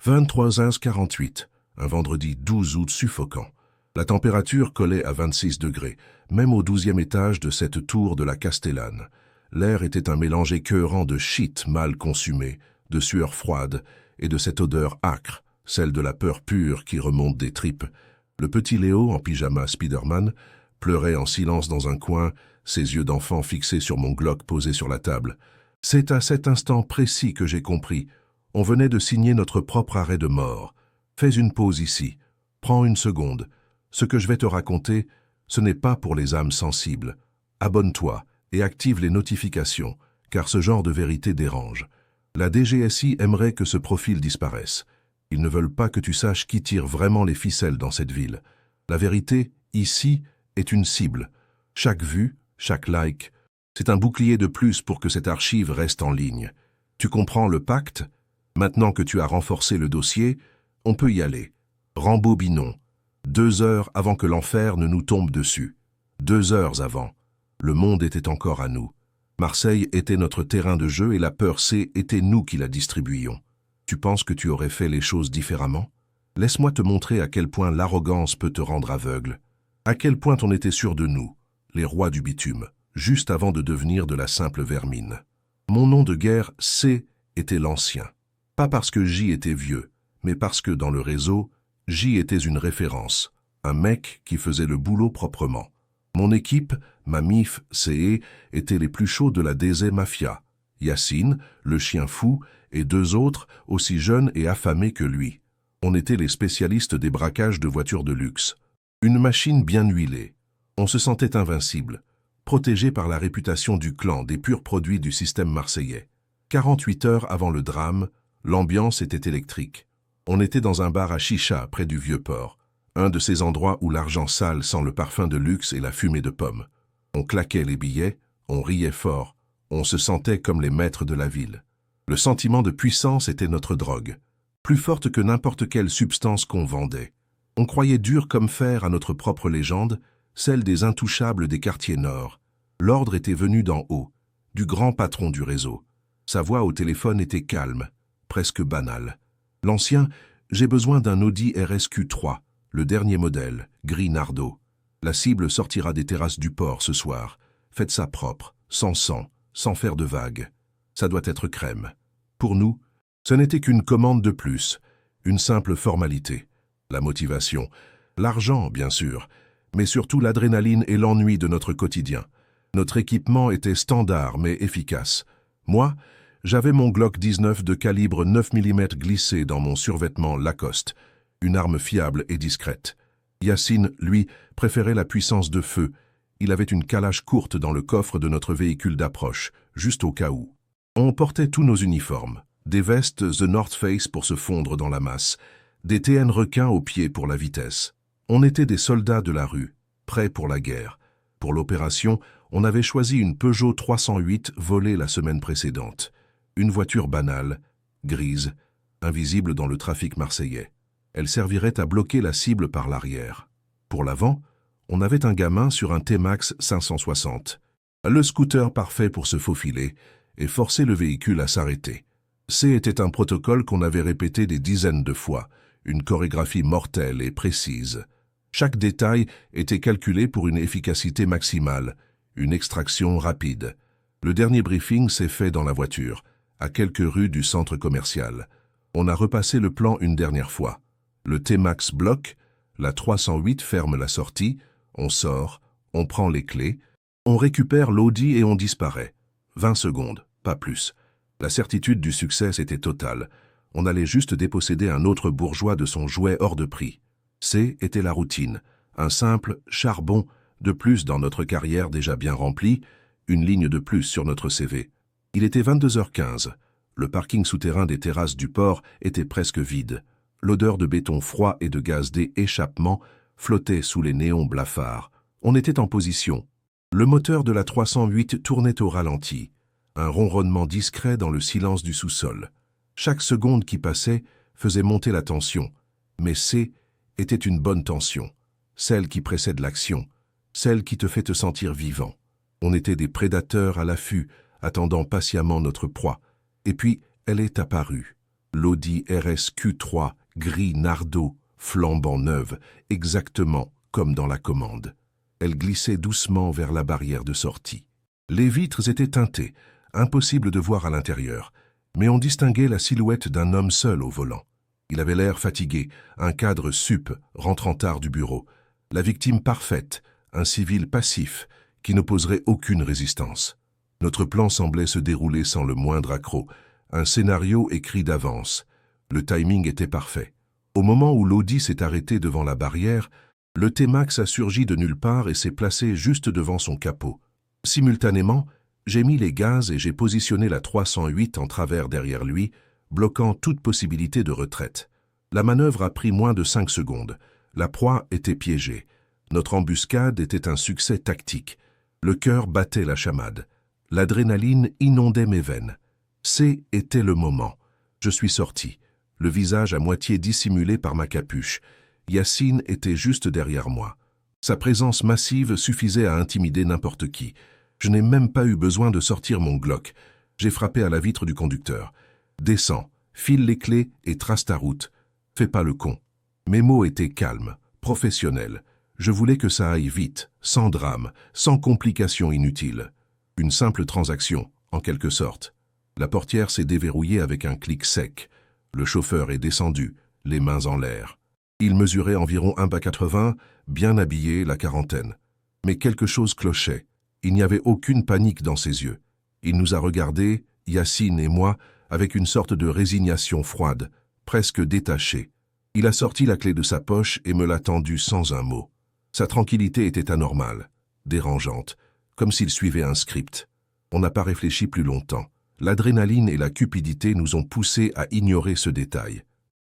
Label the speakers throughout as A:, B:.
A: 23h48, un vendredi 12 août suffocant. La température collait à 26 degrés, même au 12e étage de cette tour de la Castellane. L'air était un mélange écœurant de shit mal consumé, de sueur froide et de cette odeur âcre, celle de la peur pure qui remonte des tripes. Le petit Léo, en pyjama Spider-Man, pleurait en silence dans un coin, ses yeux d'enfant fixés sur mon Glock posé sur la table. C'est à cet instant précis que j'ai compris. On venait de signer notre propre arrêt de mort. Fais une pause ici. Prends une seconde. Ce que je vais te raconter, ce n'est pas pour les âmes sensibles. Abonne-toi et active les notifications, car ce genre de vérité dérange. La DGSI aimerait que ce profil disparaisse. Ils ne veulent pas que tu saches qui tire vraiment les ficelles dans cette ville. La vérité, ici, est une cible. Chaque vue, chaque like, c'est un bouclier de plus pour que cette archive reste en ligne. Tu comprends le pacte? Maintenant que tu as renforcé le dossier, on peut y aller. Rembobinons. 2 heures avant que l'enfer ne nous tombe dessus. 2 heures avant. Le monde était encore à nous. Marseille était notre terrain de jeu et la peur C était nous qui la distribuions. Tu penses que tu aurais fait les choses différemment? Laisse-moi te montrer à quel point l'arrogance peut te rendre aveugle. À quel point on était sûr de nous, les rois du bitume, juste avant de devenir de la simple vermine. Mon nom de guerre, C, était l'ancien. Pas parce que J était vieux, mais parce que dans le réseau, J était une référence, un mec qui faisait le boulot proprement. Mon équipe, ma MIF, CE, étaient les plus chauds de la DZ Mafia. Yacine, le chien fou, et 2 autres, aussi jeunes et affamés que lui. On était les spécialistes des braquages de voitures de luxe. Une machine bien huilée. On se sentait invincible, protégé par la réputation du clan des purs produits du système marseillais. 48 heures avant le drame, l'ambiance était électrique. On était dans un bar à chicha près du Vieux-Port, un de ces endroits où l'argent sale sent le parfum de luxe et la fumée de pommes. On claquait les billets, on riait fort, on se sentait comme les maîtres de la ville. Le sentiment de puissance était notre drogue, plus forte que n'importe quelle substance qu'on vendait. On croyait dur comme fer à notre propre légende, celle des intouchables des quartiers nord. L'ordre était venu d'en haut, du grand patron du réseau. Sa voix au téléphone était calme, presque banale. L'ancien, j'ai besoin d'un Audi RSQ3, le dernier modèle, gris nardo. La cible sortira des terrasses du port ce soir. Faites ça propre, sans sang, sans faire de vagues. Ça doit être crème. Pour nous, ce n'était qu'une commande de plus, une simple formalité. La motivation, l'argent bien sûr, mais surtout l'adrénaline et l'ennui de notre quotidien. Notre équipement était standard mais efficace. Moi, j'avais mon Glock 19 de calibre 9 mm glissé dans mon survêtement Lacoste, une arme fiable et discrète. Yacine, lui, préférait la puissance de feu. Il avait une calache courte dans le coffre de notre véhicule d'approche, juste au cas où. On portait tous nos uniformes, des vestes The North Face pour se fondre dans la masse, des TN requins aux pieds pour la vitesse. On était des soldats de la rue, prêts pour la guerre. Pour l'opération, on avait choisi une Peugeot 308 volée la semaine précédente. Une voiture banale, grise, invisible dans le trafic marseillais. Elle servirait à bloquer la cible par l'arrière. Pour l'avant, on avait un gamin sur un T-Max 560. Le scooter parfait pour se faufiler et forcer le véhicule à s'arrêter. C était un protocole qu'on avait répété des dizaines de fois, une chorégraphie mortelle et précise. Chaque détail était calculé pour une efficacité maximale, une extraction rapide. Le dernier briefing s'est fait dans la voiture, à quelques rues du centre commercial. On a repassé le plan une dernière fois. Le T-Max bloque, la 308 ferme la sortie, on sort, on prend les clés, on récupère l'Audi et on disparaît. 20 secondes, pas plus. La certitude du succès était totale. On allait juste déposséder un autre bourgeois de son jouet hors de prix. C était la routine, un simple charbon de plus dans notre carrière déjà bien remplie, une ligne de plus sur notre CV. Il était 22h15. Le parking souterrain des terrasses du port était presque vide. L'odeur de béton froid et de gaz d'échappement flottait sous les néons blafards. On était en position. Le moteur de la 308 tournait au ralenti. Un ronronnement discret dans le silence du sous-sol. Chaque seconde qui passait faisait monter la tension. Mais C était une bonne tension. Celle qui précède l'action. Celle qui te fait te sentir vivant. On était des prédateurs à l'affût, attendant patiemment notre proie. Et puis, elle est apparue. L'Audi RSQ3 gris nardo, flambant neuve, exactement comme dans la commande. Elle glissait doucement vers la barrière de sortie. Les vitres étaient teintées, impossible de voir à l'intérieur, mais on distinguait la silhouette d'un homme seul au volant. Il avait l'air fatigué, un cadre sup rentrant tard du bureau. La victime parfaite, un civil passif, qui n'opposerait aucune résistance. Notre plan semblait se dérouler sans le moindre accroc, un scénario écrit d'avance. Le timing était parfait. Au moment où l'Audi s'est arrêté devant la barrière, le T-Max a surgi de nulle part et s'est placé juste devant son capot. Simultanément, j'ai mis les gaz et j'ai positionné la 308 en travers derrière lui, bloquant toute possibilité de retraite. La manœuvre a pris moins de 5 secondes. La proie était piégée. Notre embuscade était un succès tactique. Le cœur battait la chamade. L'adrénaline inondait mes veines. C'était le moment. Je suis sorti, le visage à moitié dissimulé par ma capuche. Yacine était juste derrière moi. Sa présence massive suffisait à intimider n'importe qui. Je n'ai même pas eu besoin de sortir mon Glock. J'ai frappé à la vitre du conducteur. « Descends, file les clés et trace ta route. Fais pas le con. » Mes mots étaient calmes, professionnels. Je voulais que ça aille vite, sans drame, sans complications inutiles. Une simple transaction, en quelque sorte. La portière s'est déverrouillée avec un clic sec. Le chauffeur est descendu, les mains en l'air. Il mesurait environ 1,80 m, bien habillé, la quarantaine. Mais quelque chose clochait. Il n'y avait aucune panique dans ses yeux. Il nous a regardés, Yacine et moi, avec une sorte de résignation froide, presque détachée. Il a sorti la clé de sa poche et me l'a tendue sans un mot. Sa tranquillité était anormale, dérangeante, comme s'il suivait un script. On n'a pas réfléchi plus longtemps. L'adrénaline et la cupidité nous ont poussés à ignorer ce détail.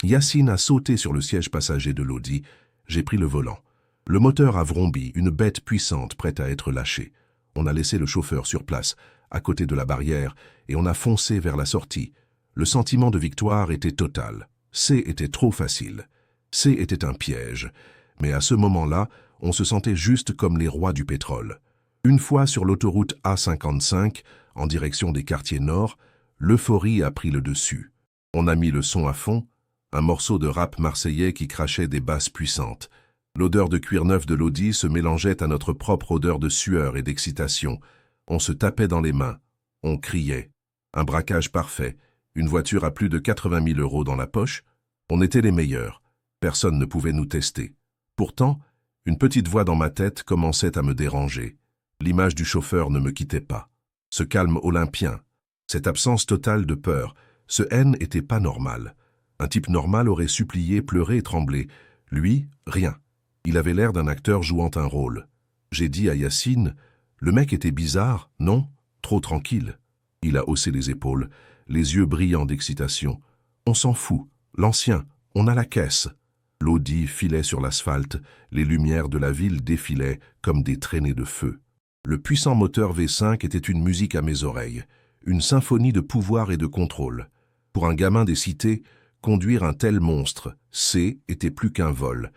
A: Yacine a sauté sur le siège passager de l'Audi. J'ai pris le volant. Le moteur a vrombé, une bête puissante prête à être lâchée. On a laissé le chauffeur sur place, à côté de la barrière, et on a foncé vers la sortie. Le sentiment de victoire était total. Était trop facile. Était un piège. Mais à ce moment-là, on se sentait juste comme les rois du pétrole. Une fois sur l'autoroute A55, en direction des quartiers nord, l'euphorie a pris le dessus. On a mis le son à fond, un morceau de rap marseillais qui crachait des basses puissantes. L'odeur de cuir neuf de l'Audi se mélangeait à notre propre odeur de sueur et d'excitation. On se tapait dans les mains. On criait. Un braquage parfait. Une voiture à plus de 80 000 € dans la poche. On était les meilleurs. Personne ne pouvait nous tester. Pourtant, une petite voix dans ma tête commençait à me déranger. L'image du chauffeur ne me quittait pas. Ce calme olympien, cette absence totale de peur, ce haine était pas normal. Un type normal aurait supplié, pleuré et tremblé. Lui, rien. Il avait l'air d'un acteur jouant un rôle. J'ai dit à Yacine, le mec était bizarre, non? Trop tranquille. Il a haussé les épaules, les yeux brillants d'excitation. On s'en fout. L'ancien, on a la caisse. L'Audi filait sur l'asphalte, les lumières de la ville défilaient comme des traînées de feu. Le puissant moteur V5 était une musique à mes oreilles, une symphonie de pouvoir et de contrôle. Pour un gamin des cités, conduire un tel monstre, était plus qu'un vol.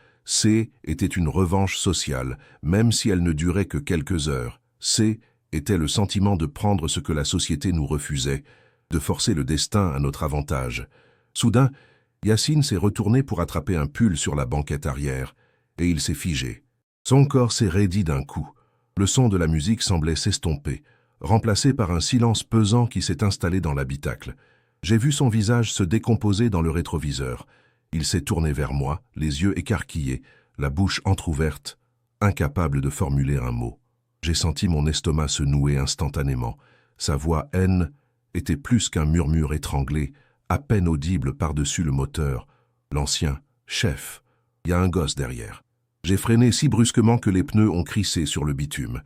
A: Était une revanche sociale, même si elle ne durait que quelques heures. Était le sentiment de prendre ce que la société nous refusait, de forcer le destin à notre avantage. Soudain, Yacine s'est retourné pour attraper un pull sur la banquette arrière, et il s'est figé. Son corps s'est raidi d'un coup. Le son de la musique semblait s'estomper, remplacé par un silence pesant qui s'est installé dans l'habitacle. J'ai vu son visage se décomposer dans le rétroviseur. Il s'est tourné vers moi, les yeux écarquillés, la bouche entr'ouverte, incapable de formuler un mot. J'ai senti mon estomac se nouer instantanément. Sa voix haine était plus qu'un murmure étranglé, à peine audible par-dessus le moteur. L'ancien, chef, y a un gosse derrière. J'ai freiné si brusquement que les pneus ont crissé sur le bitume.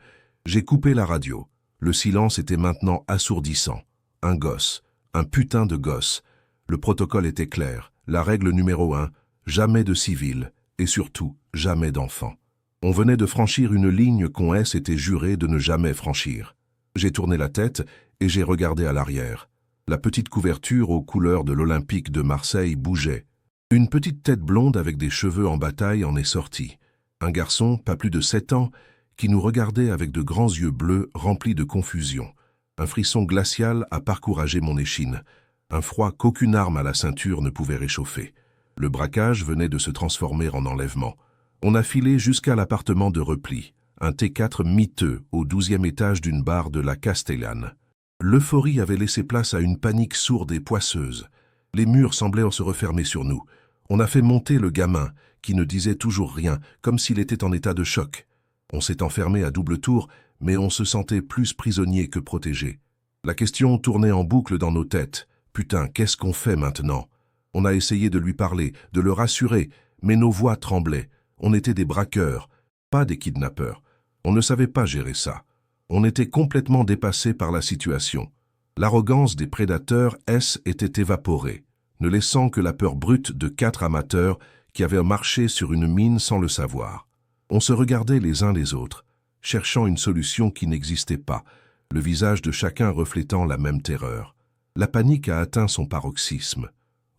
A: J'ai coupé la radio. Le silence était maintenant assourdissant. Un gosse, un putain de gosse. Le protocole était clair. La règle numéro 1, jamais de civils, et surtout, jamais d'enfants. On venait de franchir une ligne qu'on s'était juré de ne jamais franchir. J'ai tourné la tête et j'ai regardé à l'arrière. La petite couverture aux couleurs de l'Olympique de Marseille bougeait. Une petite tête blonde avec des cheveux en bataille en est sortie. Un garçon, pas plus de 7 ans, qui nous regardait avec de grands yeux bleus remplis de confusion. Un frisson glacial a parcouragé mon échine. un froid qu'aucune arme à la ceinture ne pouvait réchauffer. Le braquage venait de se transformer en enlèvement. On a filé jusqu'à l'appartement de repli, un T4 miteux au 12e étage d'une bar de la Castellane. L'euphorie avait laissé place à une panique sourde et poisseuse. Les murs semblaient se refermer sur nous. On a fait monter le gamin, qui ne disait toujours rien, comme s'il était en état de choc. On s'est enfermé à double tour, mais on se sentait plus prisonnier que protégé. La question tournait en boucle dans nos têtes. Putain, qu'est-ce qu'on fait maintenant? On a essayé de lui parler, de le rassurer, mais nos voix tremblaient. On était des braqueurs, pas des kidnappeurs. On ne savait pas gérer ça. On était complètement dépassés par la situation. L'arrogance des prédateurs était évaporée, ne laissant que la peur brute de 4 amateurs qui avaient marché sur une mine sans le savoir. On se regardait les uns les autres, cherchant une solution qui n'existait pas, le visage de chacun reflétant la même terreur. La panique a atteint son paroxysme.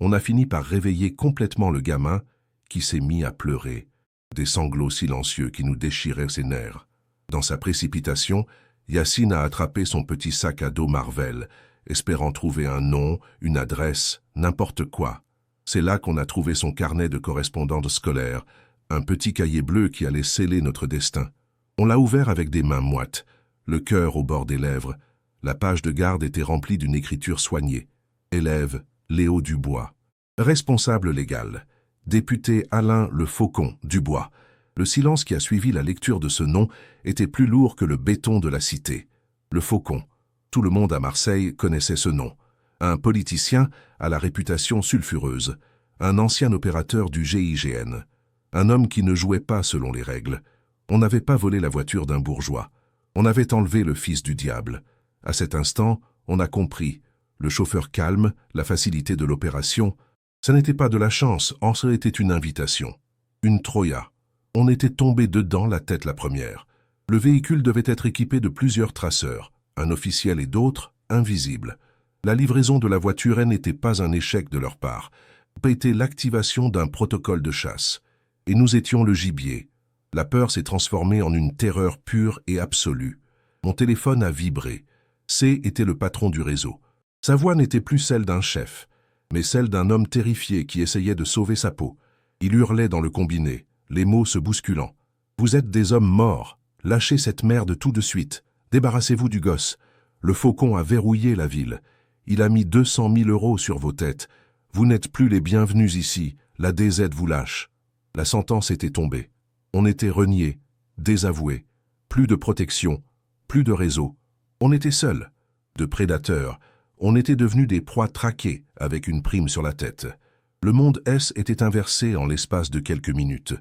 A: On a fini par réveiller complètement le gamin qui s'est mis à pleurer, des sanglots silencieux qui nous déchiraient ses nerfs. Dans sa précipitation, Yacine a attrapé son petit sac à dos Marvel, espérant trouver un nom, une adresse, n'importe quoi. C'est là qu'on a trouvé son carnet de correspondance scolaire, un petit cahier bleu qui allait sceller notre destin. On l'a ouvert avec des mains moites, le cœur au bord des lèvres. La page de garde était remplie d'une écriture soignée. Élève Léo Dubois. Responsable légal. Député Alain Le Faucon Dubois. Le silence qui a suivi la lecture de ce nom était plus lourd que le béton de la cité. Le Faucon. Tout le monde à Marseille connaissait ce nom. Un politicien à la réputation sulfureuse. Un ancien opérateur du GIGN. Un homme qui ne jouait pas selon les règles. On n'avait pas volé la voiture d'un bourgeois. On avait enlevé le fils du diable. À cet instant, on a compris. Le chauffeur calme, la facilité de l'opération. Ça n'était pas de la chance, ça était une invitation. Une Troïa. On était tombé dedans la tête la première. Le véhicule devait être équipé de plusieurs traceurs, un officiel et d'autres, invisibles. La livraison de la voiture n'était pas un échec de leur part, était l'activation d'un protocole de chasse. Et nous étions le gibier. La peur s'est transformée en une terreur pure et absolue. Mon téléphone a vibré. C était le patron du réseau. Sa voix n'était plus celle d'un chef, mais celle d'un homme terrifié qui essayait de sauver sa peau. Il hurlait dans le combiné, les mots se bousculant. « Vous êtes des hommes morts. Lâchez cette merde tout de suite. Débarrassez-vous du gosse. Le Faucon a verrouillé la ville. Il a mis 200 000 € sur vos têtes. Vous n'êtes plus les bienvenus ici. La DZ vous lâche. » La sentence était tombée. On était reniés, désavoués. Plus de protection, plus de réseau. On était seuls. De prédateurs. On était devenus des proies traquées avec une prime sur la tête. Le monde S était inversé en l'espace de quelques minutes.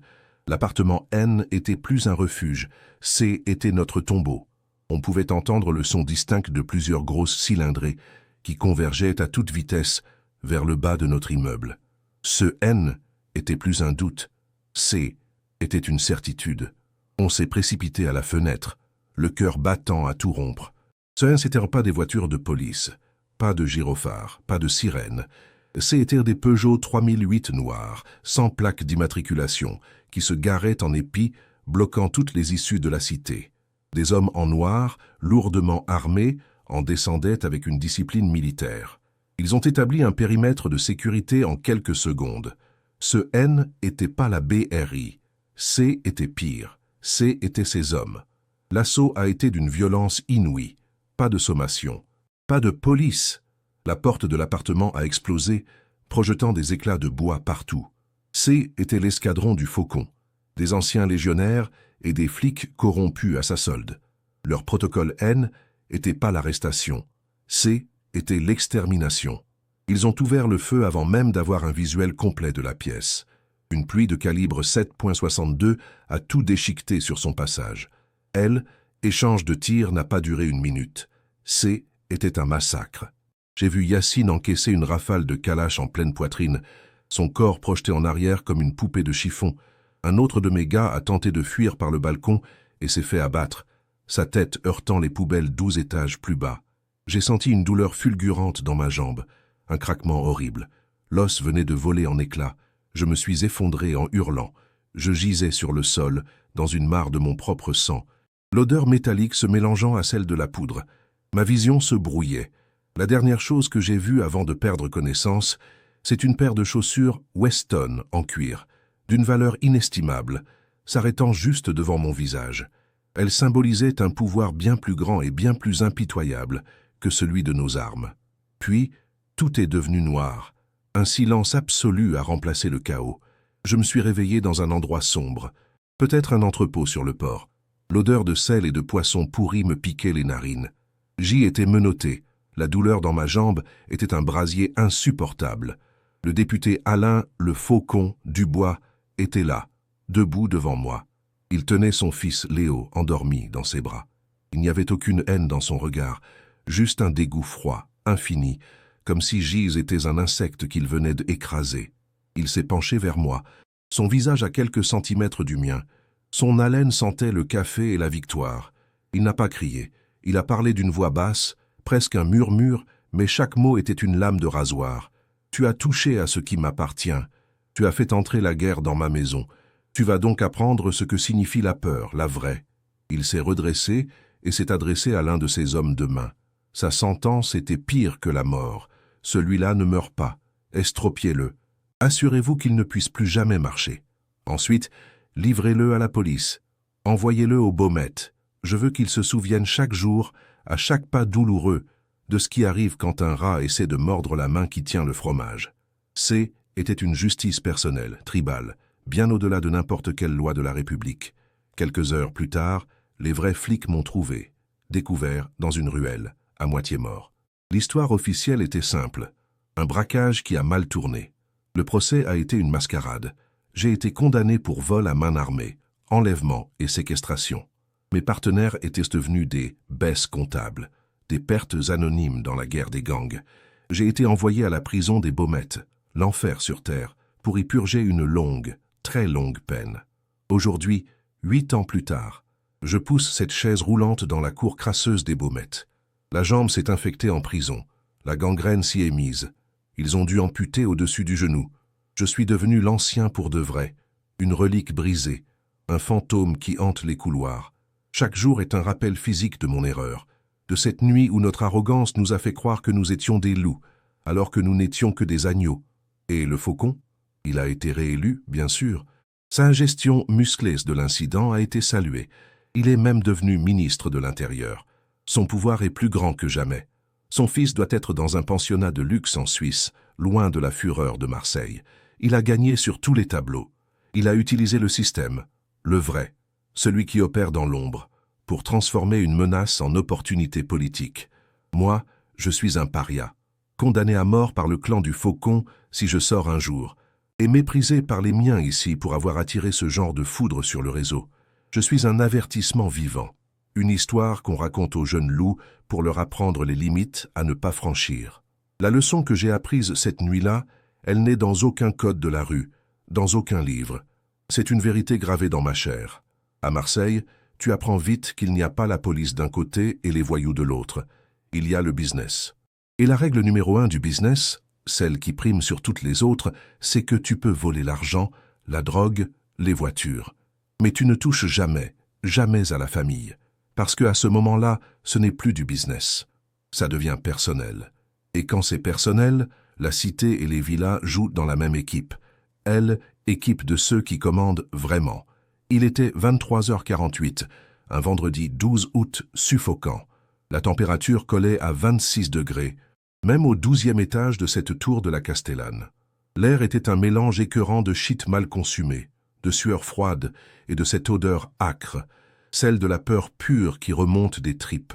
A: L'appartement N était plus un refuge. C était notre tombeau. On pouvait entendre le son distinct de plusieurs grosses cylindrées qui convergeaient à toute vitesse vers le bas de notre immeuble. Ce N était plus un doute. C était une certitude. On s'est précipité à la fenêtre, le cœur battant à tout rompre. Ce N, c'étaient pas des voitures de police, pas de gyrophares, pas de sirènes. C'étaient des Peugeot 3008 noirs, sans plaque d'immatriculation, qui se garaient en épi, bloquant toutes les issues de la cité. Des hommes en noir, lourdement armés, en descendaient avec une discipline militaire. Ils ont établi un périmètre de sécurité en quelques secondes. Ce N n'était pas la BRI. C était pire. C étaient ces hommes. L'assaut a été d'une violence inouïe. Pas de sommation. Pas de police. La porte de l'appartement a explosé, projetant des éclats de bois partout. C était l'escadron du Faucon. Des anciens légionnaires et des flics corrompus à sa solde. Leur protocole N n'était pas l'arrestation. C était l'extermination. Ils ont ouvert le feu avant même d'avoir un visuel complet de la pièce. Une pluie de calibre 7.62 a tout déchiqueté sur son passage. L, échange de tirs n'a pas duré une minute. C était un massacre. J'ai vu Yacine encaisser une rafale de Kalash en pleine poitrine, son corps projeté en arrière comme une poupée de chiffon. Un autre de mes gars a tenté de fuir par le balcon et s'est fait abattre, sa tête heurtant les poubelles 12 étages plus bas. J'ai senti une douleur fulgurante dans ma jambe, un craquement horrible. L'os venait de voler en éclats. Je me suis effondré en hurlant. Je gisais sur le sol, dans une mare de mon propre sang, l'odeur métallique se mélangeant à celle de la poudre. Ma vision se brouillait. La dernière chose que j'ai vue avant de perdre connaissance, c'est une paire de chaussures Weston en cuir, d'une valeur inestimable, s'arrêtant juste devant mon visage. Elle symbolisait un pouvoir bien plus grand et bien plus impitoyable que celui de nos armes. Puis, tout est devenu noir. Un silence absolu a remplacé le chaos. Je me suis réveillé dans un endroit sombre, peut-être un entrepôt sur le port. L'odeur de sel et de poisson pourri me piquait les narines. J'y étais menotté. La douleur dans ma jambe était un brasier insupportable. Le député Alain, le faucon, Dubois, était là, debout devant moi. Il tenait son fils Léo, endormi, dans ses bras. Il n'y avait aucune haine dans son regard, juste un dégoût froid, infini, comme si Gise était un insecte qu'il venait d'écraser. Il s'est penché vers moi, son visage à quelques centimètres du mien. Son haleine sentait le café et la victoire. Il n'a pas crié. Il a parlé d'une voix basse, presque un murmure, mais chaque mot était une lame de rasoir. Tu as touché à ce qui m'appartient. Tu as fait entrer la guerre dans ma maison. Tu vas donc apprendre ce que signifie la peur, la vraie. Il s'est redressé et s'est adressé à l'un de ses hommes de main. Sa sentence était pire que la mort. Celui-là ne meurt pas. Estropiez-le. Assurez-vous qu'il ne puisse plus jamais marcher. Ensuite, livrez-le à la police. Envoyez-le au Baumettes. Je veux qu'il se souvienne chaque jour, à chaque pas douloureux, de ce qui arrive quand un rat essaie de mordre la main qui tient le fromage. C était une justice personnelle, tribale, bien au-delà de n'importe quelle loi de la République. Quelques heures plus tard, les vrais flics m'ont trouvé, découvert dans une ruelle, à moitié mort. L'histoire officielle était simple. Un braquage qui a mal tourné. Le procès a été une mascarade. J'ai été condamné pour vol à main armée, enlèvement et séquestration. Mes partenaires étaient devenus des baisses comptables, des pertes anonymes dans la guerre des gangs. J'ai été envoyé à la prison des Baumettes, l'enfer sur terre, pour y purger une longue, très longue peine. Aujourd'hui, 8 ans plus tard, je pousse cette chaise roulante dans la cour crasseuse des Baumettes. La jambe s'est infectée en prison. La gangrène s'y est mise. Ils ont dû amputer au-dessus du genou. Je suis devenu l'ancien pour de vrai, une relique brisée, un fantôme qui hante les couloirs. Chaque jour est un rappel physique de mon erreur, de cette nuit où notre arrogance nous a fait croire que nous étions des loups, alors que nous n'étions que des agneaux. Et le faucon? Il a été réélu, bien sûr. Sa gestion musclée de l'incident a été saluée. Il est même devenu ministre de l'Intérieur. Son pouvoir est plus grand que jamais. Son fils doit être dans un pensionnat de luxe en Suisse, loin de la fureur de Marseille. Il a gagné sur tous les tableaux. Il a utilisé le système, le vrai, celui qui opère dans l'ombre, pour transformer une menace en opportunité politique. Moi, je suis un paria, condamné à mort par le clan du Faucon si je sors un jour, et méprisé par les miens ici pour avoir attiré ce genre de foudre sur le réseau. Je suis un avertissement vivant, une histoire qu'on raconte aux jeunes loups pour leur apprendre les limites à ne pas franchir. La leçon que j'ai apprise cette nuit-là, elle n'est dans aucun code de la rue, dans aucun livre. C'est une vérité gravée dans ma chair. À Marseille, tu apprends vite qu'il n'y a pas la police d'un côté et les voyous de l'autre. Il y a le business. Et la règle numéro 1 du business, celle qui prime sur toutes les autres, c'est que tu peux voler l'argent, la drogue, les voitures. Mais tu ne touches jamais, jamais à la famille. Parce qu'à ce moment-là, ce n'est plus du business. Ça devient personnel. Et quand c'est personnel, la cité et les villas jouent dans la même équipe. Elle, équipe de ceux qui commandent vraiment. Il était 23h48, un vendredi 12 août suffocant. La température collait à 26 degrés, même au 12e étage de cette tour de la Castellane. L'air était un mélange écœurant de shit mal consumé, de sueur froide et de cette odeur âcre, celle de la peur pure qui remonte des tripes.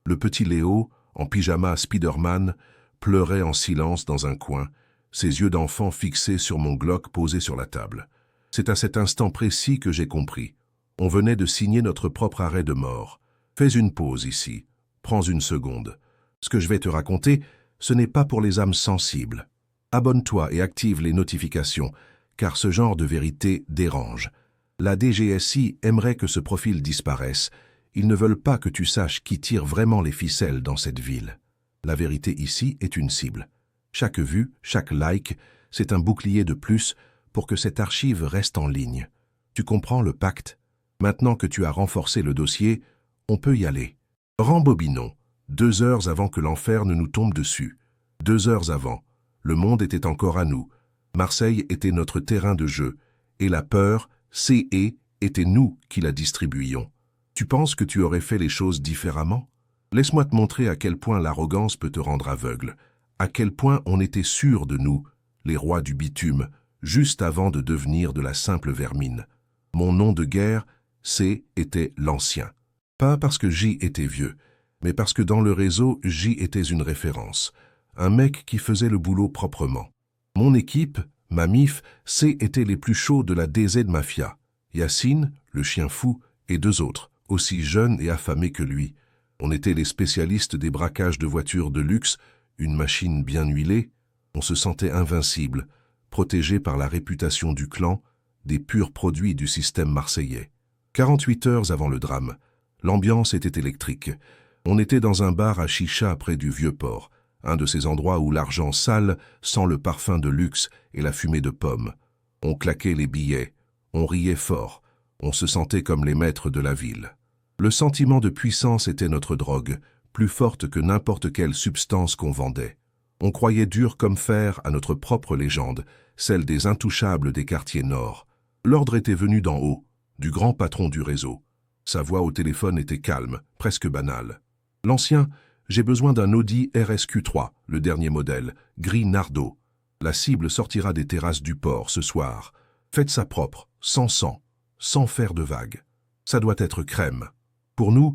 A: Le petit Léo, en pyjama Spider-Man, pleurait en silence dans un coin, ses yeux d'enfant fixés sur mon Glock posé sur la table. C'est à cet instant précis que j'ai compris. On venait de signer notre propre arrêt de mort. Fais une pause ici. Prends une seconde. Ce que je vais te raconter, ce n'est pas pour les âmes sensibles. Abonne-toi et active les notifications, car ce genre de vérité dérange. La DGSI aimerait que ce profil disparaisse. Ils ne veulent pas que tu saches qui tire vraiment les ficelles dans cette ville. La vérité ici est une cible. Chaque vue, chaque like, c'est un bouclier de plus pour que cette archive reste en ligne. Tu comprends le pacte? Maintenant que tu as renforcé le dossier, on peut y aller. Rembobinons. 2 heures avant que l'enfer ne nous tombe dessus. 2 heures avant, le monde était encore à nous. Marseille était notre terrain de jeu, et la peur, était nous qui la distribuions. Tu penses que tu aurais fait les choses différemment? Laisse-moi te montrer à quel point l'arrogance peut te rendre aveugle, à quel point on était sûr de nous, les rois du bitume, juste avant de devenir de la simple vermine. Mon nom de guerre, était l'Ancien. Pas parce que J était vieux, mais parce que dans le réseau, J était une référence. Un mec qui faisait le boulot proprement. Mon équipe, ma MIF, étaient les plus chauds de la DZ Mafia. Yacine, le chien fou, et 2 autres, aussi jeunes et affamés que lui. On était les spécialistes des braquages de voitures de luxe, une machine bien huilée. On se sentait invincible, protégé par la réputation du clan, des purs produits du système marseillais. 48 heures avant le drame, l'ambiance était électrique. On était dans un bar à chicha près du Vieux-Port, un de ces endroits où l'argent sale sent le parfum de luxe et la fumée de pommes. On claquait les billets, on riait fort, on se sentait comme les maîtres de la ville. Le sentiment de puissance était notre drogue, plus forte que n'importe quelle substance qu'on vendait. On croyait dur comme fer à notre propre légende, celle des intouchables des quartiers nord. L'ordre était venu d'en haut, du grand patron du réseau. Sa voix au téléphone était calme, presque banale. L'Ancien, j'ai besoin d'un Audi RSQ3, le dernier modèle, gris Nardo. La cible sortira des terrasses du port ce soir. Faites ça propre, sans sang, sans faire de vagues. Ça doit être crème. Pour nous,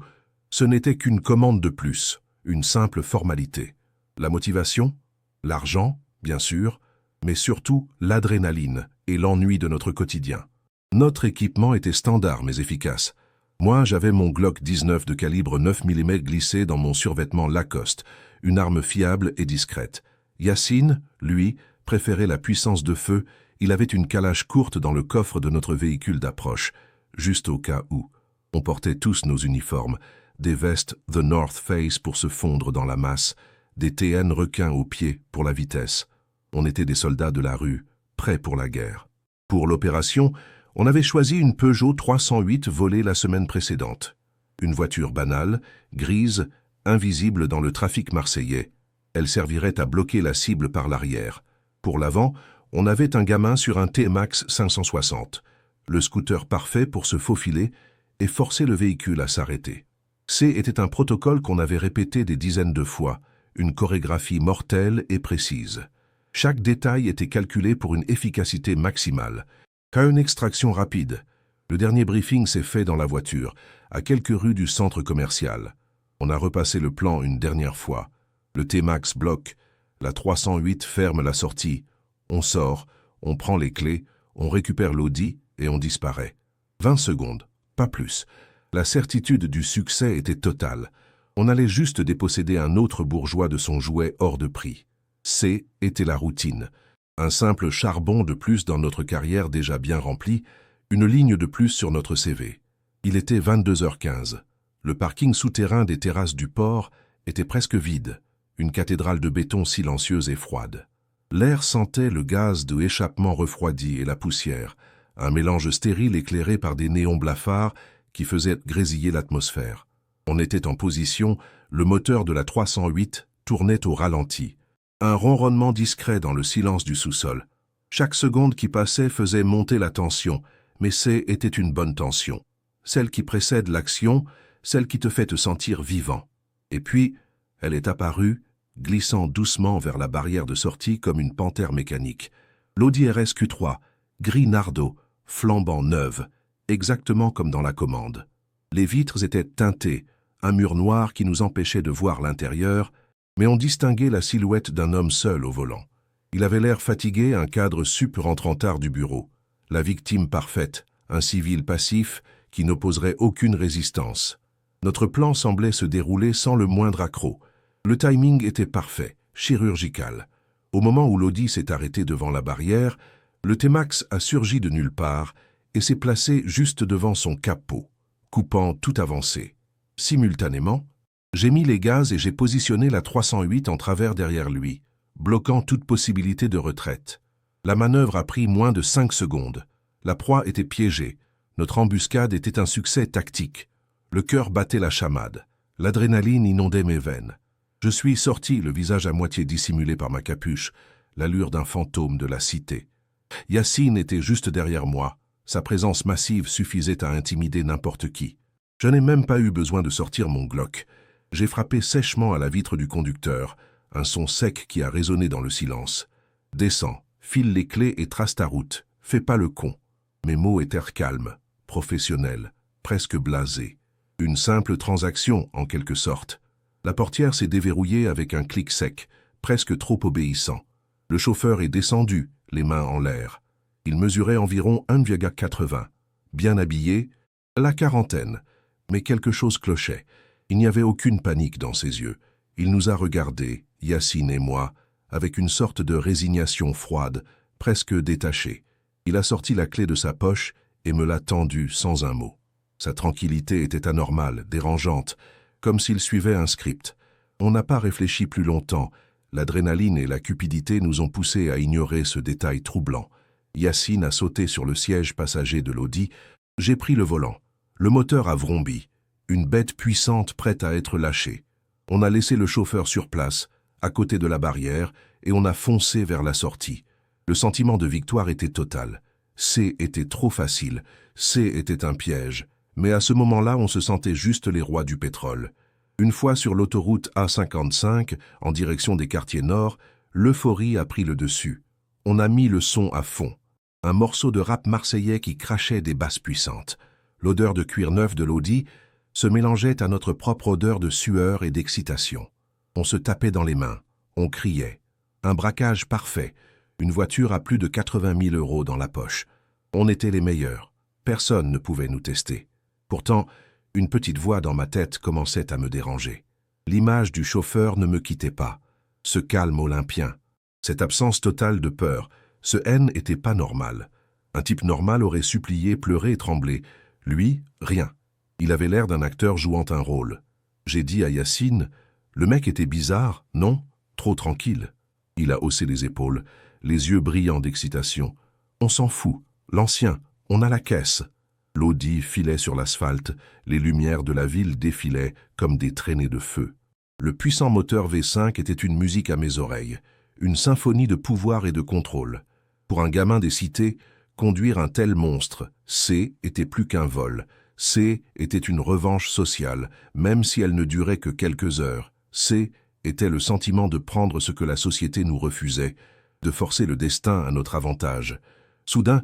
A: ce n'était qu'une commande de plus, une simple formalité. La motivation, l'argent, bien sûr, mais surtout l'adrénaline et l'ennui de notre quotidien. Notre équipement était standard mais efficace. Moi, j'avais mon Glock 19 de calibre 9 mm glissé dans mon survêtement Lacoste, une arme fiable et discrète. Yacine, lui, préférait la puissance de feu. Il avait une calage courte dans le coffre de notre véhicule d'approche, juste au cas où. On portait tous nos uniformes, des vestes The North Face pour se fondre dans la masse, des TN requins aux pieds pour la vitesse. On était des soldats de la rue, prêts pour la guerre. Pour l'opération, on avait choisi une Peugeot 308 volée la semaine précédente. Une voiture banale, grise, invisible dans le trafic marseillais. Elle servirait à bloquer la cible par l'arrière. Pour l'avant, on avait un gamin sur un T-Max 560, le scooter parfait pour se faufiler et forcer le véhicule à s'arrêter. Était un protocole qu'on avait répété des dizaines de fois, une chorégraphie mortelle et précise. Chaque détail était calculé pour une efficacité maximale. Qu'à une extraction rapide. Le dernier briefing s'est fait dans la voiture, à quelques rues du centre commercial. On a repassé le plan une dernière fois. Le T-Max bloque, la 308 ferme la sortie. On sort, on prend les clés, on récupère l'Audi et on disparaît. 20 secondes, pas plus. La certitude du succès était totale. On allait juste déposséder un autre bourgeois de son jouet hors de prix. Était la routine. Un simple charbon de plus dans notre carrière déjà bien remplie, une ligne de plus sur notre CV. Il était 22h15. Le parking souterrain des terrasses du port était presque vide, une cathédrale de béton silencieuse et froide. L'air sentait le gaz de échappement refroidi et la poussière, un mélange stérile éclairé par des néons blafards qui faisaient grésiller l'atmosphère. On était en position, le moteur de la 308 tournait au ralenti. Un ronronnement discret dans le silence du sous-sol. Chaque seconde qui passait faisait monter la tension, mais était une bonne tension. Celle qui précède l'action, celle qui te fait te sentir vivant. Et puis, elle est apparue, glissant doucement vers la barrière de sortie comme une panthère mécanique. L'Audi RSQ3, gris Nardo, flambant neuve, exactement comme dans la commande. Les vitres étaient teintées, un mur noir qui nous empêchait de voir l'intérieur, mais on distinguait la silhouette d'un homme seul au volant. Il avait l'air fatigué, un cadre sup rentrant tard du bureau. La victime parfaite, un civil passif qui n'opposerait aucune résistance. Notre plan semblait se dérouler sans le moindre accroc. Le timing était parfait, chirurgical. Au moment où l'Audi s'est arrêté devant la barrière, le T-Max a surgi de nulle part et s'est placé juste devant son capot, coupant toute avancée. Simultanément, j'ai mis les gaz et j'ai positionné la 308 en travers derrière lui, bloquant toute possibilité de retraite. La manœuvre a pris moins de 5 secondes. La proie était piégée. Notre embuscade était un succès tactique. Le cœur battait la chamade. L'adrénaline inondait mes veines. Je suis sorti, le visage à moitié dissimulé par ma capuche, l'allure d'un fantôme de la cité. Yacine était juste derrière moi. Sa présence massive suffisait à intimider n'importe qui. Je n'ai même pas eu besoin de sortir mon Glock. J'ai frappé sèchement à la vitre du conducteur, un son sec qui a résonné dans le silence. « Descends, file les clés et trace ta route. Fais pas le con. » Mes mots étaient calmes, professionnels, presque blasés. Une simple transaction, en quelque sorte. La portière s'est déverrouillée avec un clic sec, presque trop obéissant. Le chauffeur est descendu, les mains en l'air. Il mesurait environ 1,80. Bien habillé, la quarantaine. Mais quelque chose clochait. Il n'y avait aucune panique dans ses yeux. Il nous a regardés, Yacine et moi, avec une sorte de résignation froide, presque détachée. Il a sorti la clé de sa poche et me l'a tendue sans un mot. Sa tranquillité était anormale, dérangeante, comme s'il suivait un script. On n'a pas réfléchi plus longtemps. L'adrénaline et la cupidité nous ont poussés à ignorer ce détail troublant. Yacine a sauté sur le siège passager de l'Audi. J'ai pris le volant. Le moteur a vrombi. Une bête puissante prête à être lâchée. On a laissé le chauffeur sur place, à côté de la barrière, et on a foncé vers la sortie. Le sentiment de victoire était total. C était trop facile. C était un piège. Mais à ce moment-là, on se sentait juste les rois du pétrole. Une fois sur l'autoroute A55, en direction des quartiers nord, l'euphorie a pris le dessus. On a mis le son à fond. Un morceau de rap marseillais qui crachait des basses puissantes. L'odeur de cuir neuf de l'Audi se mélangeait à notre propre odeur de sueur et d'excitation. On se tapait dans les mains. On criait. Un braquage parfait. Une voiture à plus de 80 000 € dans la poche. On était les meilleurs. Personne ne pouvait nous tester. Pourtant, une petite voix dans ma tête commençait à me déranger. L'image du chauffeur ne me quittait pas. Ce calme olympien. Cette absence totale de peur. Ce haine était pas normal. Un type normal aurait supplié, pleuré et tremblé. Lui, rien. Il avait l'air d'un acteur jouant un rôle. J'ai dit à Yacine, « Le mec était bizarre, non? Trop tranquille. » Il a haussé les épaules, les yeux brillants d'excitation. « On s'en fout. L'ancien, on a la caisse. » L'Audi filait sur l'asphalte, les lumières de la ville défilaient comme des traînées de feu. Le puissant moteur V5 était une musique à mes oreilles, une symphonie de pouvoir et de contrôle. Pour un gamin des cités, conduire un tel monstre, C était plus qu'un vol. C était une revanche sociale, même si elle ne durait que quelques heures. C était le sentiment de prendre ce que la société nous refusait, de forcer le destin à notre avantage. Soudain,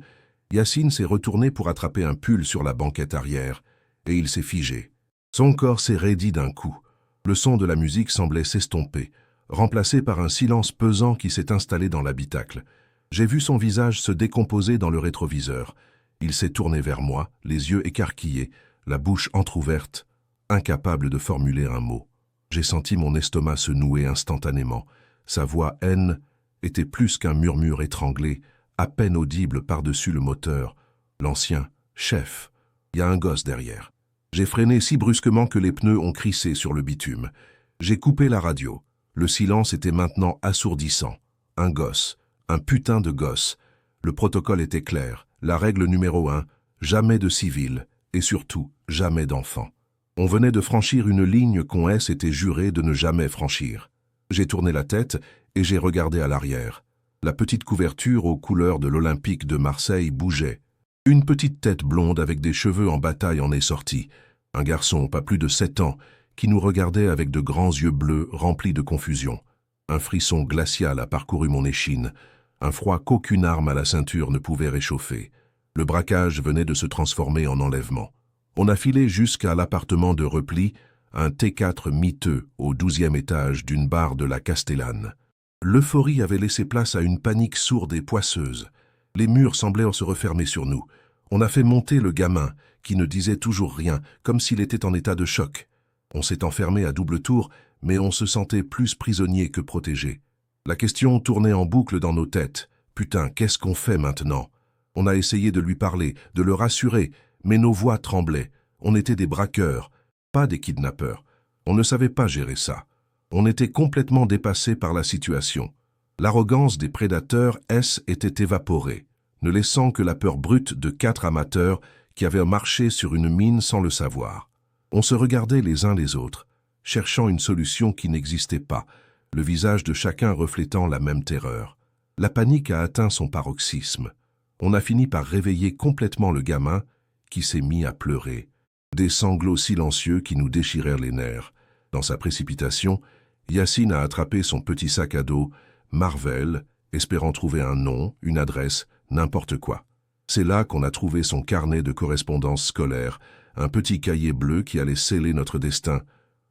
A: Yacine s'est retourné pour attraper un pull sur la banquette arrière, et il s'est figé. Son corps s'est raidi d'un coup. Le son de la musique semblait s'estomper, remplacé par un silence pesant qui s'est installé dans l'habitacle. J'ai vu son visage se décomposer dans le rétroviseur. Il s'est tourné vers moi, les yeux écarquillés, la bouche entr'ouverte, incapable de formuler un mot. J'ai senti mon estomac se nouer instantanément. Sa voix haine était plus qu'un murmure étranglé, à peine audible par-dessus le moteur. L'ancien, chef, il y a un gosse derrière. J'ai freiné si brusquement que les pneus ont crissé sur le bitume. J'ai coupé la radio. Le silence était maintenant assourdissant. Un gosse, un putain de gosse. Le protocole était clair. La règle numéro 1, jamais de civils, et surtout, jamais d'enfants. On venait de franchir une ligne qu'on s'était juré de ne jamais franchir. J'ai tourné la tête et j'ai regardé à l'arrière. La petite couverture aux couleurs de l'Olympique de Marseille bougeait. Une petite tête blonde avec des cheveux en bataille en est sortie. Un garçon, pas plus de 7 ans, qui nous regardait avec de grands yeux bleus remplis de confusion. Un frisson glacial a parcouru mon échine. Un froid qu'aucune arme à la ceinture ne pouvait réchauffer. Le braquage venait de se transformer en enlèvement. On a filé jusqu'à l'appartement de repli, un T4 miteux au 12e étage d'une barre de la Castellane. L'euphorie avait laissé place à une panique sourde et poisseuse. Les murs semblaient se refermer sur nous. On a fait monter le gamin, qui ne disait toujours rien, comme s'il était en état de choc. On s'est enfermé à double tour, mais on se sentait plus prisonnier que protégé. La question tournait en boucle dans nos têtes. Putain, qu'est-ce qu'on fait maintenant? On a essayé de lui parler, de le rassurer, mais nos voix tremblaient. On était des braqueurs, pas des kidnappeurs. On ne savait pas gérer ça. On était complètement dépassé par la situation. L'arrogance des prédateurs était évaporée, ne laissant que la peur brute de 4 amateurs qui avaient marché sur une mine sans le savoir. On se regardait les uns les autres. cherchant une solution qui n'existait pas, le visage de chacun reflétant la même terreur. La panique a atteint son paroxysme. On a fini par réveiller complètement le gamin qui s'est mis à pleurer. Des sanglots silencieux qui nous déchirèrent les nerfs. Dans sa précipitation, Yacine a attrapé son petit sac à dos, Marvel, espérant trouver un nom, une adresse, n'importe quoi. C'est là qu'on a trouvé son carnet de correspondance scolaire, un petit cahier bleu qui allait sceller notre destin.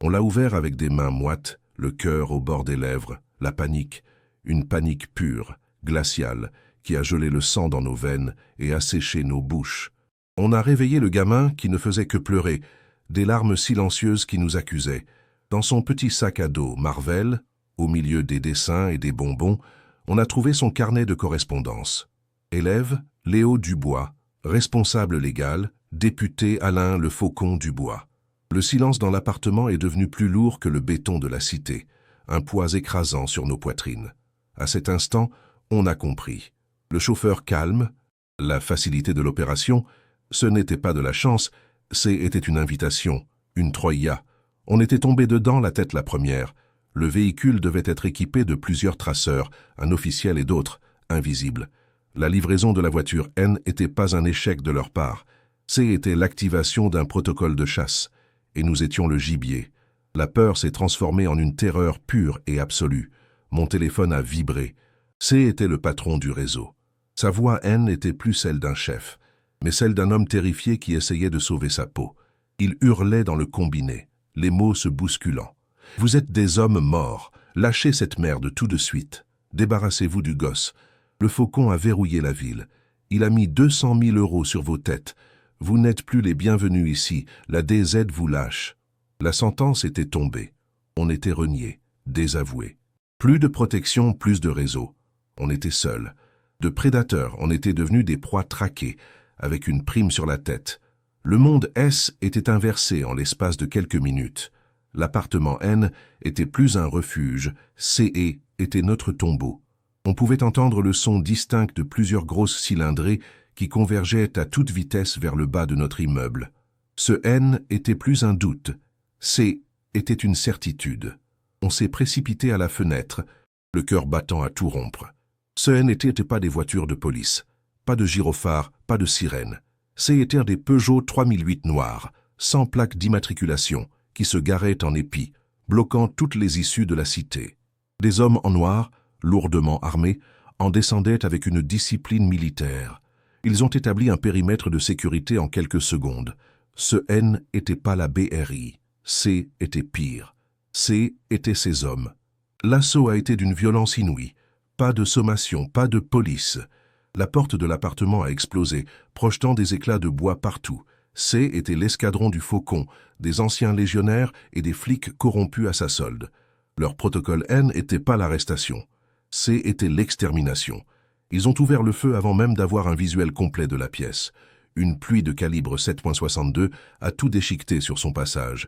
A: On l'a ouvert avec des mains moites, le cœur au bord des lèvres, la panique, une panique pure, glaciale, qui a gelé le sang dans nos veines et asséché nos bouches. On a réveillé le gamin qui ne faisait que pleurer, des larmes silencieuses qui nous accusaient. Dans son petit sac à dos Marvel, au milieu des dessins et des bonbons, on a trouvé son carnet de correspondance. Élève, Léo Dubois, responsable légal, député Alain Le Faucon Dubois. Le silence dans l'appartement est devenu plus lourd que le béton de la cité, un poids écrasant sur nos poitrines. À cet instant, on a compris. Le chauffeur calme, la facilité de l'opération, ce n'était pas de la chance, c'était une invitation, une troïa. On était tombé dedans la tête la première. Le véhicule devait être équipé de plusieurs traceurs, un officiel et d'autres, invisibles. La livraison de la voiture N n'était pas un échec de leur part. C'était l'activation d'un protocole de chasse. Et nous étions le gibier. La peur s'est transformée en une terreur pure et absolue. Mon téléphone a vibré. C'était le patron du réseau. Sa voix N n'était plus celle d'un chef, mais celle d'un homme terrifié qui essayait de sauver sa peau. Il hurlait dans le combiné, les mots se bousculant. « Vous êtes des hommes morts. Lâchez cette merde tout de suite. Débarrassez-vous du gosse. Le Faucon a verrouillé la ville. Il a mis 200 000 € sur vos têtes. Vous n'êtes plus les bienvenus ici. La DZ vous lâche. » La sentence était tombée. On était reniés, désavoués. Plus de protection, plus de réseau. On était seuls. De prédateurs, on était devenus des proies traquées, avec une prime sur la tête. Le monde S était inversé en l'espace de quelques minutes. L'appartement N était plus un refuge, CE était notre tombeau. On pouvait entendre le son distinct de plusieurs grosses cylindrées qui convergeaient à toute vitesse vers le bas de notre immeuble. Ce N était plus un doute, C était une certitude. On s'est précipité à la fenêtre, le cœur battant à tout rompre. Ce N n'était pas des voitures de police, pas de gyrophares, pas de sirènes. C'étaient des Peugeot 3008 noirs, sans plaque d'immatriculation, qui se garaient en épi, bloquant toutes les issues de la cité. Des hommes en noir, lourdement armés, en descendaient avec une discipline militaire. Ils ont établi un périmètre de sécurité en quelques secondes. Ce N n'était pas la BRI, C était pire. C étaient ces hommes. L'assaut a été d'une violence inouïe. Pas de sommation, pas de police. La porte de l'appartement a explosé, projetant des éclats de bois partout. C était l'escadron du Faucon, des anciens légionnaires et des flics corrompus à sa solde. Leur protocole N n'était pas l'arrestation. C était l'extermination. Ils ont ouvert le feu avant même d'avoir un visuel complet de la pièce. Une pluie de calibre 7.62 a tout déchiqueté sur son passage.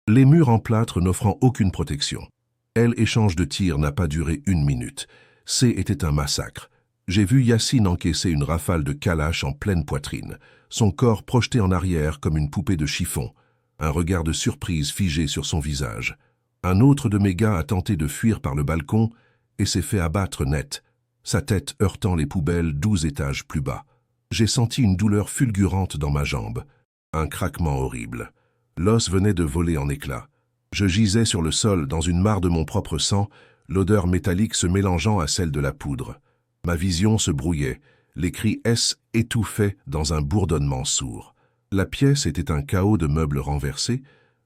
A: Les murs en plâtre n'offrant aucune protection. L'échange de tirs n'a pas duré 1 minute. C était un massacre. J'ai vu Yacine encaisser une rafale de Kalash en pleine poitrine, son corps projeté en arrière comme une poupée de chiffon, un regard de surprise figé sur son visage. Un autre de mes gars a tenté de fuir par le balcon et s'est fait abattre net, sa tête heurtant les poubelles 12 étages plus bas. J'ai senti une douleur fulgurante dans ma jambe, un craquement horrible. L'os venait de voler en éclats. Je gisais sur le sol dans une mare de mon propre sang, l'odeur métallique se mélangeant à celle de la poudre. Ma vision se brouillait, les cris S étouffaient dans un bourdonnement sourd. La pièce était un chaos de meubles renversés,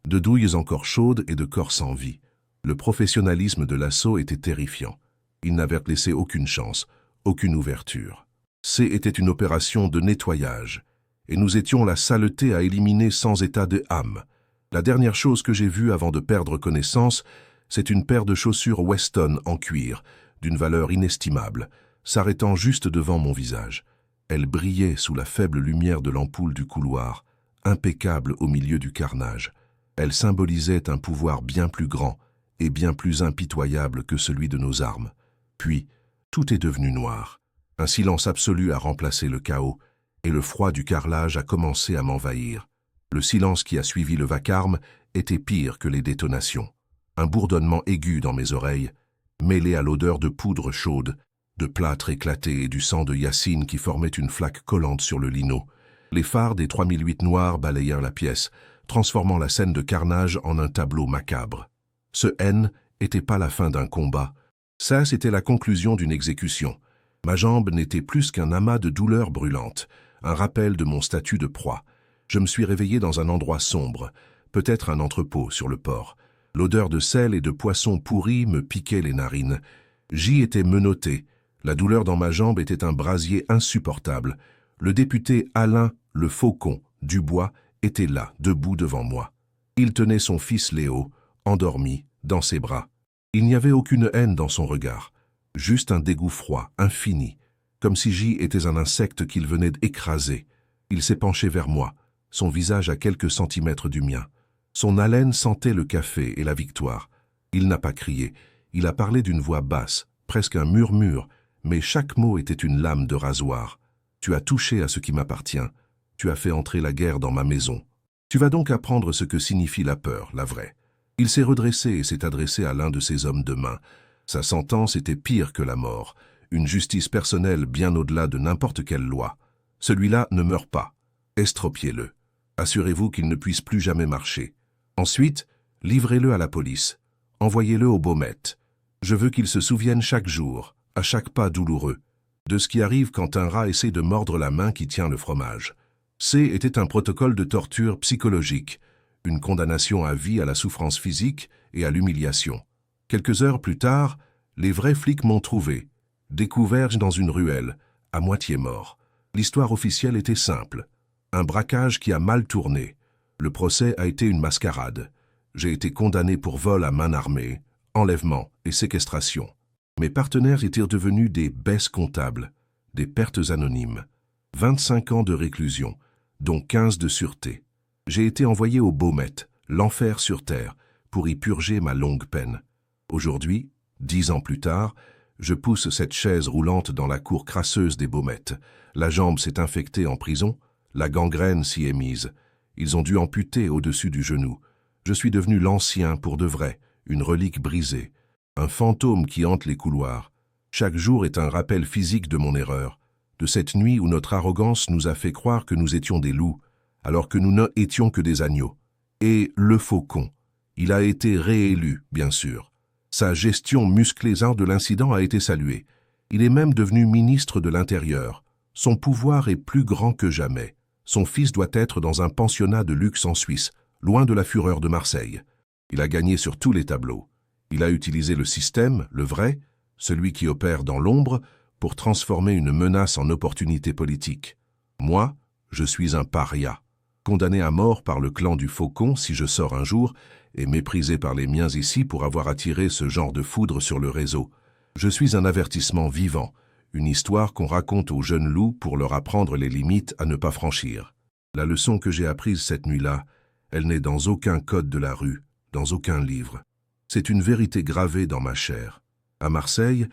A: de douilles encore chaudes et de corps sans vie. Le professionnalisme de l'assaut était terrifiant. Ils n'avaient laissé aucune chance, aucune ouverture. C'était une opération de nettoyage, et nous étions la saleté à éliminer sans état de âme. La dernière chose que j'ai vue avant de perdre connaissance, c'est une paire de chaussures Weston en cuir, d'une valeur inestimable, s'arrêtant juste devant mon visage. Elle brillait sous la faible lumière de l'ampoule du couloir, impeccable au milieu du carnage. Elle symbolisait un pouvoir bien plus grand et bien plus impitoyable que celui de nos armes. Puis, tout est devenu noir. Un silence absolu a remplacé le chaos, et le froid du carrelage a commencé à m'envahir. Le silence qui a suivi le vacarme était pire que les détonations. Un bourdonnement aigu dans mes oreilles, mêlé à l'odeur de poudre chaude, de plâtre éclaté et du sang de Yacine qui formait une flaque collante sur le lino. Les phares des 3008 noirs balayèrent la pièce, transformant la scène de carnage en un tableau macabre. Ce N n'était pas la fin d'un combat. Ça, c'était la conclusion d'une exécution. Ma jambe n'était plus qu'un amas de douleurs brûlantes, un rappel de mon statut de proie. Je me suis réveillé dans un endroit sombre, peut-être un entrepôt sur le port. L'odeur de sel et de poisson pourri me piquait les narines. J'y étais menotté. La douleur dans ma jambe était un brasier insupportable. Le député Alain le Faucon, Dubois, était là, debout devant moi. Il tenait son fils Léo, endormi, dans ses bras. Il n'y avait aucune haine dans son regard, juste un dégoût froid, infini, comme si j'y étais un insecte qu'il venait d'écraser. Il s'est penché vers moi, son visage à quelques centimètres du mien. Son haleine sentait le café et la victoire. Il n'a pas crié, il a parlé d'une voix basse, presque un murmure, mais chaque mot était une lame de rasoir. Tu as touché à ce qui m'appartient. Tu as fait entrer la guerre dans ma maison. Tu vas donc apprendre ce que signifie la peur, la vraie. Il s'est redressé et s'est adressé à l'un de ses hommes de main. Sa sentence était pire que la mort, une justice personnelle bien au-delà de n'importe quelle loi. Celui-là ne meurt pas. Estropiez-le. Assurez-vous qu'il ne puisse plus jamais marcher. Ensuite, livrez-le à la police. Envoyez-le au Baumette. Je veux qu'il se souvienne chaque jour, à chaque pas douloureux, de ce qui arrive quand un rat essaie de mordre la main qui tient le fromage. C était un protocole de torture psychologique, une condamnation à vie à la souffrance physique et à l'humiliation. Quelques heures plus tard, les vrais flics m'ont trouvé, découvert dans une ruelle, à moitié mort. L'histoire officielle était simple. Un braquage qui a mal tourné. Le procès a été une mascarade. J'ai été condamné pour vol à main armée, enlèvement et séquestration. Mes partenaires étaient devenus des baisses comptables, des pertes anonymes. 25 ans de réclusion, dont 15 de sûreté. J'ai été envoyé au Baumette, l'enfer sur terre, pour y purger ma longue peine. Aujourd'hui, 10 ans plus tard, je pousse cette chaise roulante dans la cour crasseuse des Baumettes. La jambe s'est infectée en prison, la gangrène s'y est mise. Ils ont dû amputer au-dessus du genou. Je suis devenu l'ancien pour de vrai, une relique brisée, un fantôme qui hante les couloirs. Chaque jour est un rappel physique de mon erreur, de cette nuit où notre arrogance nous a fait croire que nous étions des loups, alors que nous n'étions que des agneaux. Et le Faucon, il a été réélu, bien sûr. Sa gestion musclée de l'incident a été saluée. Il est même devenu ministre de l'Intérieur. Son pouvoir est plus grand que jamais. Son fils doit être dans un pensionnat de luxe en Suisse, loin de la fureur de Marseille. Il a gagné sur tous les tableaux. Il a utilisé le système, le vrai, celui qui opère dans l'ombre, pour transformer une menace en opportunité politique. Moi, je suis un paria, condamné à mort par le clan du Faucon si je sors un jour, et méprisé par les miens ici pour avoir attiré ce genre de foudre sur le réseau. Je suis un avertissement vivant, une histoire qu'on raconte aux jeunes loups pour leur apprendre les limites à ne pas franchir. La leçon que j'ai apprise cette nuit-là, elle n'est dans aucun code de la rue, dans aucun livre. C'est une vérité gravée dans ma chair. À Marseille,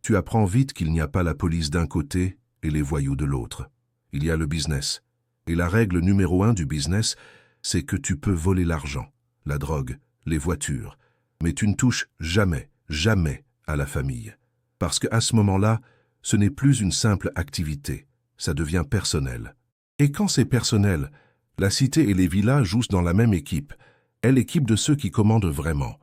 A: tu apprends vite qu'il n'y a pas la police d'un côté et les voyous de l'autre. Il y a le business. Et la règle numéro 1 du business, c'est que tu peux voler l'argent, la drogue, les voitures, mais tu ne touches jamais, jamais à la famille. Parce qu'à ce moment-là, ce n'est plus une simple activité, ça devient personnel. Et quand c'est personnel, la cité et les villas jouent dans la même équipe, est l'équipe de ceux qui commandent vraiment.